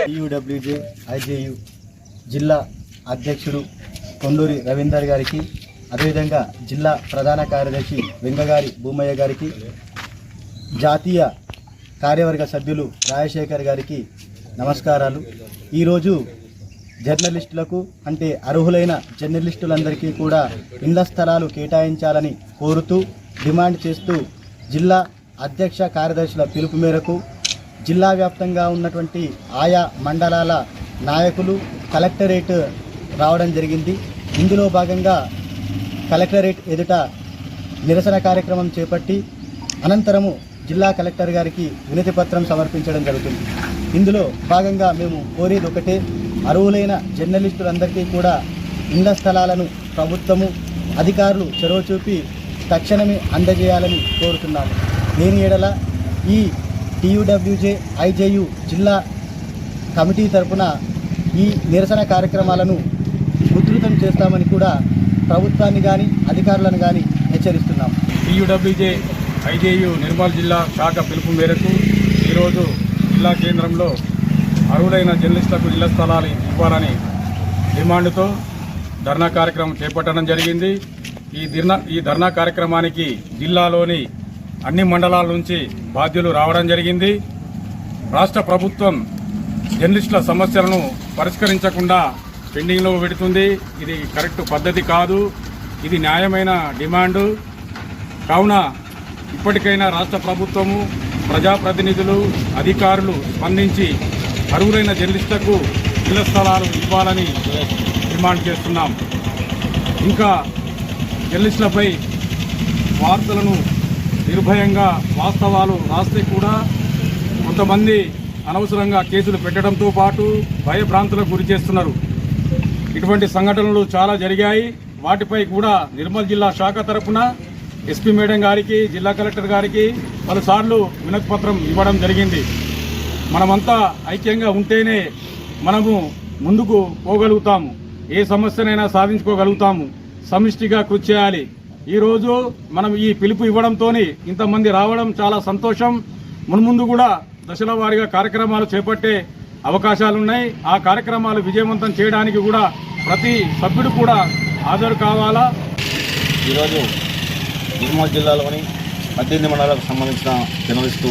TUWJ IJU జిల్లా అధ్యక్షుడు కొండూరి రవీందర్ గారికి, అదేవిధంగా జిల్లా ప్రధాన కార్యదర్శి వెంగగారి భూమయ్య గారికి, జాతీయ కార్యవర్గ సభ్యులు రాజశేఖర్ గారికి నమస్కారాలు. ఈరోజు జర్నలిస్టులకు అంటే అర్హులైన జర్నలిస్టులందరికీ కూడా ఇళ్ల స్థలాలు కేటాయించాలని కోరుతూ డిమాండ్ చేస్తూ జిల్లా అధ్యక్ష కార్యదర్శుల పిలుపు మేరకు జిల్లా వ్యాప్తంగా ఉన్నటువంటి ఆయా మండలాల నాయకులు కలెక్టరేట్ రావడం జరిగింది. ఇందులో భాగంగా కలెక్టరేట్ ఎదుట నిరసన కార్యక్రమం చేపట్టి అనంతరము జిల్లా కలెక్టర్ గారికి వినతి పత్రం సమర్పించడం జరుగుతుంది. ఇందులో భాగంగా మేము కోరేది ఒకటే, అర్హులైన జర్నలిస్టులందరికీ కూడా ఇళ్ల స్థలాలను ప్రభుత్వము అధికారులు చొరవ చూపి తక్షణమే అందజేయాలని కోరుతున్నాము. దీని ఎడల ఈ టీయూడబ్ల్యూజే ఐజేయు జిల్లా కమిటీ తరఫున ఈ నిరసన కార్యక్రమాలను ఉధృతం చేస్తామని కూడా ప్రభుత్వాన్ని కానీ అధికారులను కానీ హెచ్చరిస్తున్నాము. టీయూడబ్ల్యూజే ఐజేయు నిర్మల్ జిల్లా శాఖ పిలుపు మేరకు ఈరోజు జిల్లా కేంద్రంలో అర్హులైన జర్నలిస్టులకు ఇళ్ల స్థలాలు ఇవ్వాలని డిమాండ్తో ధర్నా కార్యక్రమం చేపట్టడం జరిగింది. ఈ ధర్నా కార్యక్రమానికి జిల్లాలోని అన్ని మండలాల నుంచి బాధ్యులు రావడం జరిగింది. రాష్ట్ర ప్రభుత్వం జర్నలిస్టుల సమస్యలను పరిష్కరించకుండా పెండింగ్లో పెడుతుంది. ఇది కరెక్ట్ పద్ధతి కాదు, ఇది న్యాయమైన డిమాండు. కావున ఇప్పటికైనా రాష్ట్ర ప్రభుత్వము, ప్రజాప్రతినిధులు, అధికారులు స్పందించి అర్హులైన జర్నలిస్టులకు ఇళ్ల స్థలాలు ఇవ్వాలని డిమాండ్ చేస్తున్నాం. ఇంకా జర్నలిస్టులపై వార్తలను నిర్భయంగా వాస్తవాలు రాస్తే కూడా కొంతమంది అనవసరంగా కేసులు పెట్టడంతో పాటు భయభ్రాంతులకు గురి చేస్తున్నారు. ఇటువంటి సంఘటనలు చాలా జరిగాయి. వాటిపై కూడా నిర్మల్ జిల్లా శాఖ తరఫున ఎస్పీ మేడం గారికి, జిల్లా కలెక్టర్ గారికి పలుసార్లు వినతి పత్రం ఇవ్వడం జరిగింది. మనమంతా ఐక్యంగా ఉంటేనే మనము ముందుకు పోగలుగుతాము, ఏ సమస్యనైనా సాధించుకోగలుగుతాము. సమిష్టిగా కృషి చేయాలి. ఈరోజు మనం ఈ పిలుపు ఇవ్వడంతో ఇంతమంది రావడం చాలా సంతోషం. మున్ముందు కూడా దశల వారీగా కార్యక్రమాలు చేపట్టే అవకాశాలున్నాయి. ఆ కార్యక్రమాలు విజయవంతం చేయడానికి కూడా ప్రతి సభ్యుడు కూడా హాజరు కావాలా. ఈరోజు నిర్మల్ జిల్లాలోని 18 మండలాలకు సంబంధించిన జర్నలిస్టు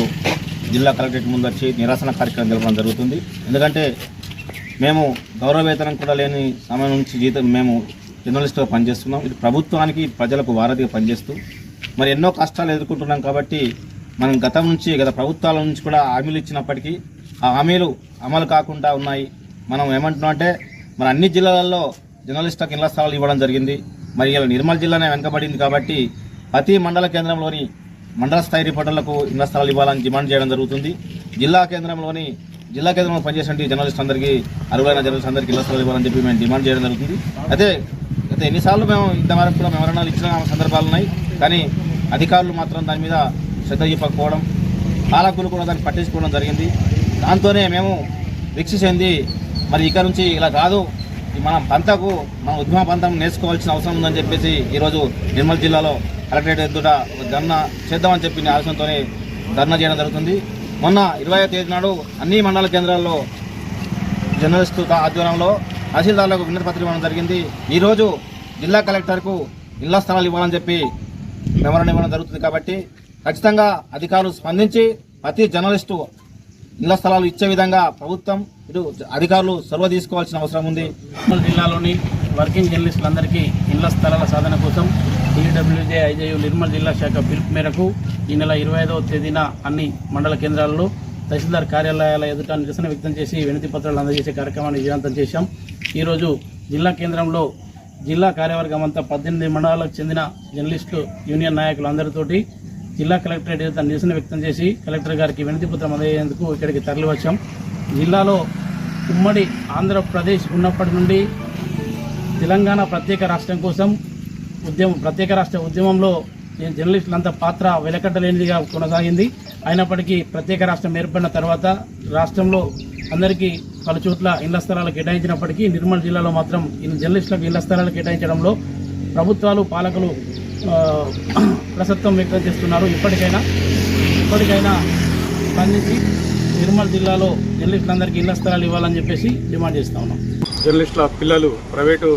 జిల్లా కలెక్టరేట్ ముందు వచ్చి నిరసన కార్యక్రమం జరపడం జరుగుతుంది. ఎందుకంటే మేము గౌరవ వేతనం కూడా లేని సమయం నుంచి మేము జర్నలిస్టుగా పనిచేస్తున్నాం. ఇది ప్రభుత్వానికి, ప్రజలకు వారధిగా పనిచేస్తూ మరి ఎన్నో కష్టాలు ఎదుర్కొంటున్నాం. కాబట్టి మనం గత ప్రభుత్వాల నుంచి కూడా హామీలు ఇచ్చినప్పటికీ ఆ హామీలు అమలు కాకుండా ఉన్నాయి. మనం ఏమంటున్నాం అంటే మరి అన్ని జిల్లాలలో జర్నలిస్టులకు ఇళ్ల స్థలాలు ఇవ్వడం జరిగింది. మరి ఇలా నిర్మల్ జిల్లానే వెనుకబడింది కాబట్టి ప్రతి మండల కేంద్రంలోని మండల స్థాయి రిపోర్టర్లకు ఇళ్ల స్థలాలు ఇవ్వాలని డిమాండ్ చేయడం జరుగుతుంది. జిల్లా కేంద్రంలో పనిచేసే జర్నలిస్ట్ అందరికీ, అర్హులైన జర్నలిస్ట్ అందరికీ ఇళ్ల స్థలాలు ఇవ్వాలని చెప్పి మేము డిమాండ్ చేయడం జరుగుతుంది. అయితే ఎన్నిసార్లు మేము ఇంతవరకు కూడా మెమరణాలు ఇచ్చిన సందర్భాలు ఉన్నాయి. కానీ అధికారులు మాత్రం దాని మీద శ్రద్ధ చూపకపోవడం, పాలకులు కూడా దాన్ని పట్టించుకోవడం జరిగింది. దాంతోనే మేము వీక్ష చెంది మరి ఇక నుంచి ఇలా కాదు, మన ఉద్యమ పంతం నేర్చుకోవాల్సిన అవసరం ఉందని చెప్పేసి ఈరోజు నిర్మల్ జిల్లాలో కలెక్టరేట్ ఎదుట ధర్నా చేద్దామని చెప్పి ఆలోచనతోనే ధర్నా చేయడం జరుగుతుంది. మొన్న 20వ తేదీ నాడు అన్ని మండల కేంద్రాల్లో జర్నలిస్టు ఆధ్వర్యంలో తహసీల్దార్లకు వినతి పత్రం ఇవ్వడం జరిగింది. ఈరోజు జిల్లా కలెక్టర్కు ఇళ్ల స్థలాలు ఇవ్వాలని చెప్పి మెమోరాండం ఇవ్వడం జరుగుతుంది. కాబట్టి ఖచ్చితంగా అధికారులు స్పందించి ప్రతి జర్నలిస్టు ఇళ్ల స్థలాలు ఇచ్చే విధంగా ప్రభుత్వం, ఇటు అధికారులు చొరవ తీసుకోవాల్సిన అవసరం ఉంది. నిర్మల్ జిల్లాలోని వర్కింగ్ జర్నలిస్టులందరికీ ఇళ్ల స్థలాల సాధన కోసం టీయూడబ్ల్యూజే ఐజేయు నిర్మల్ జిల్లా శాఖ పిలుపు మేరకు ఈ నెల 25వ తేదీన అన్ని మండల కేంద్రాల్లో తహసీల్దార్ కార్యాలయాల ఎదుట నిరసన వ్యక్తం చేసి వినతి పత్రాలు అందజేసే కార్యక్రమాన్ని విజయవంతం చేశాం. ఈరోజు జిల్లా కేంద్రంలో జిల్లా కార్యవర్గం అంతా 18 మండలాలకు చెందిన జర్నలిస్టు యూనియన్ నాయకులందరితోటి జిల్లా కలెక్టరేట్ ఎదుట నిరసన వ్యక్తం చేసి కలెక్టర్ గారికి వినతి పత్రం అందజేసేందుకు ఇక్కడికి తరలి వచ్చాం. జిల్లాలో ఉమ్మడి ఆంధ్రప్రదేశ్ ఉన్నప్పటి నుండి తెలంగాణ ప్రత్యేక రాష్ట్రం కోసం ప్రత్యేక రాష్ట్ర ఉద్యమంలో జర్నలిస్టులంతా పాత్ర వెలకట్టలేనిదిగా కొనసాగింది. అయినప్పటికీ ప్రత్యేక రాష్ట్రం ఏర్పడిన తర్వాత రాష్ట్రంలో అందరికీ పలు చోట్ల ఇళ్ల స్థలాలు కేటాయించినప్పటికీ నిర్మల్ జిల్లాలో మాత్రం జర్నలిస్టులకు ఇళ్ల స్థలాలు కేటాయించడంలో ప్రభుత్వాలు, పాలకులు ప్రసక్తం వ్యక్తం చేస్తున్నారు. ఇప్పటికైనా ఇప్పటికైనా స్పందించి నిర్మల్ జిల్లాలో జర్నలిస్టులందరికీ ఇళ్ల స్థలాలు ఇవ్వాలని చెప్పేసి డిమాండ్ చేస్తా ఉన్నాం. జర్నలిస్టుల పిల్లలు ప్రైవేటు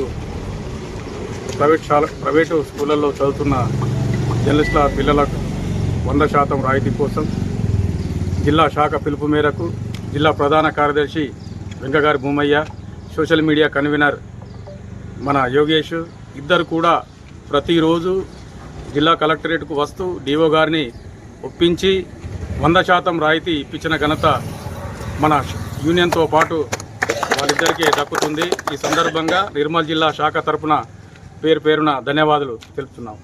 స్కూళ్ళల్లో చదువుతున్న జర్నలిస్టుల పిల్లలకు 100% రాయితీ కోసం జిల్లా శాఖ పిలుపు మేరకు జిల్లా ప్రధాన కార్యదర్శి వెంకగారి భూమయ్య, సోషల్ మీడియా కన్వీనర్ మన యోగేష్ ఇద్దరు కూడా ప్రతిరోజు జిల్లా కలెక్టరేట్కు వస్తూ డిఓ గారిని ఒప్పించి 100% రాయితీ ఇప్పించిన ఘనత మన యూనియన్తో పాటు వాళ్ళిద్దరికీ దక్కుతుంది. ఈ సందర్భంగా నిర్మల్ జిల్లా శాఖ తరపున పేరున ధన్యవాదాలు తెలుపుతున్నాం.